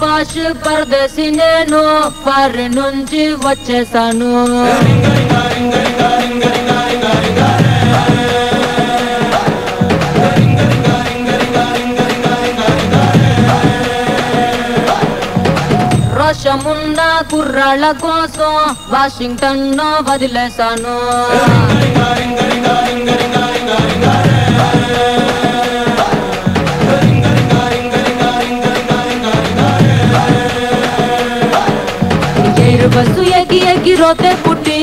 పాష్ పరదేశి నేను ఫారి నుంచి వచ్చేసాను. రోషమున్న కుర్రాళ్ళ కోసం వాషింగ్టన్ వదిలేశాను. బస్సు ఎగి ఎగి రోతే పుట్టి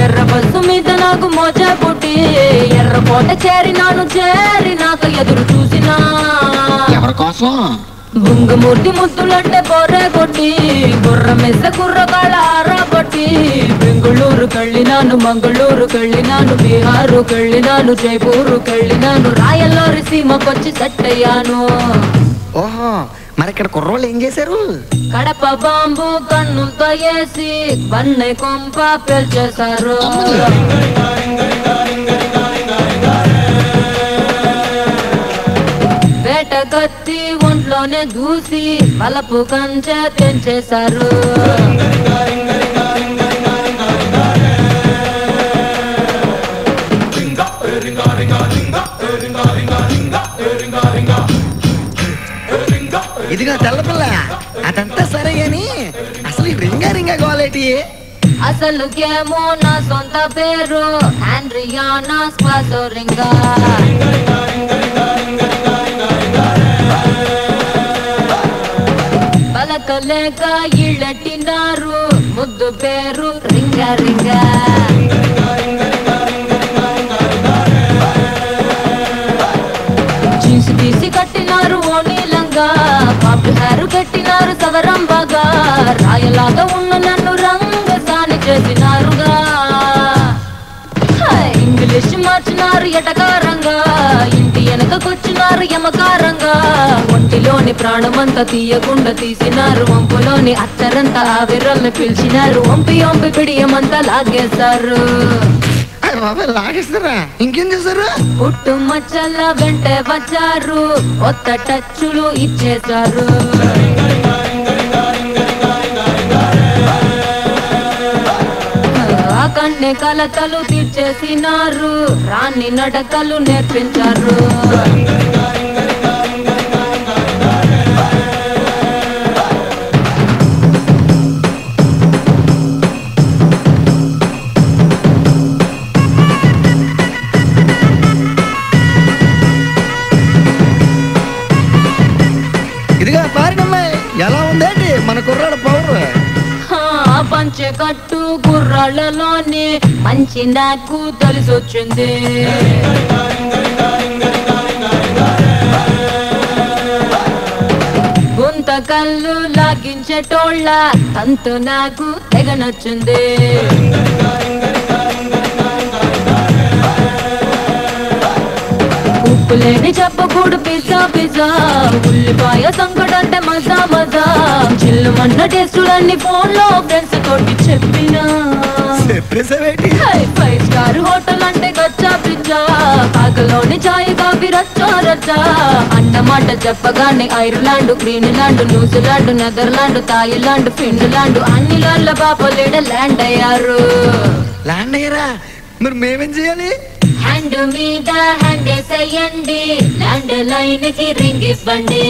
ఎర్ర బస్సు మీద నాకు మోజా పుట్టి ఎర్రకోట చేరినాక ఎదురు చూసినా ఎవరి కోసం బుంగమూర్తి ముద్దులంటే బొర్రె కొట్టి బుర్ర మెస్స కుర్రగాళ్ళ ఆరా కొట్టి బెంగుళూరు కెళ్ళినాను, మంగళూరు కెళ్ళినాను, బీహారు కెళ్ళినాను, జైపూరు కెళ్ళినాను, రాయల్లోరి సీమకొచ్చి సెట్ అయ్యాను. ఓహో, మరి ఇక్కడ కుర్రోళ్ళు ఏం చేశారు? కడప బాంబు కన్నులతో వేసి బన్నె కొంప పేల్చేశారు. వేట కత్తి ఒంట్లోనే దూసి పలపు కంచె తెంచేశారు. ఇదిగా తెల్లపిల్ల, అదంతా సరే గాని అసలు రింగా రింగా గోలేటి? అసలు గేమో నా సొంత పేరు ఆండ్రియానా స్పాసోరింగా. పలకలేక ఇళ్ళెట్టినారు, ముద్దు పేరు రింగా రింగా. జీన్స్ తీసి కట్టినారు ఓనీలంగా, పాపి హేరు కట్టినారు సవరంబగా, రాయలాగా ఉన్న నన్ను రంగసాని చేసినారుగా. ఇంగ్లీష్ మార్చినారు ఎటకారంగా, ఇంటి వెనకకొచ్చినారు యమకారంగా, ఒంటిలోని ప్రాణమంతా తీయకుండా తీసినారు, వంపులోని అత్తరంతా ఆవిరల్ని పిలిచినారు, వంపి వంపి పిడియమంతా లాగేశారు. లాగేస్తారా? ఇంకేం చేశారు? పుట్టు మచ్చల వెంటే వచ్చారు, కొత్త టచ్చులు ఇచ్చేశారు. ఆ కన్నె కలతలు తీర్చేసినారు, రాణి నడకలు నేర్పించారు. ఎలా ఉందండి మన కుర్రాడు పవర్? పంచె కట్టు కుర్రాళ్ళలోని మంచి నాకు తెలిసొచ్చింది. గుంత కళ్ళు లాగించేటోళ్ళ తంతు నాకు తెగ నచ్చింది. ఉప్పులేని చెప్పకూడు పిజ్జా పిజ్జా, ఉల్లిపాయ సంకటంటే మజా మజా, చిల్లుమన్న టేస్టులన్నీ ఫోన్ లో ఫ్రెండ్స్ తోటి చెప్పినా. 5 స్టార్ హోటల్ అంటే గచ్చా పిజ్జా, పాకలోని చాయ్ కాఫీ రచ్చా రచ్చా, అన్నమాట చెప్పగానే Ireland, Greenland, New Zealand, Netherland, Thailand, Finland అన్ని లాండ్ల బాపలేడ ల్యాండ్ అయ్యారు. ల్యాండ్ అయ్యారా? మరి మేమేం చేయాలి? హ్యాండ్ మీద హ్యాండ్ వేసేయండి, ల్యాండ్ లైన్ కి రింగ్ ఇవ్వండి.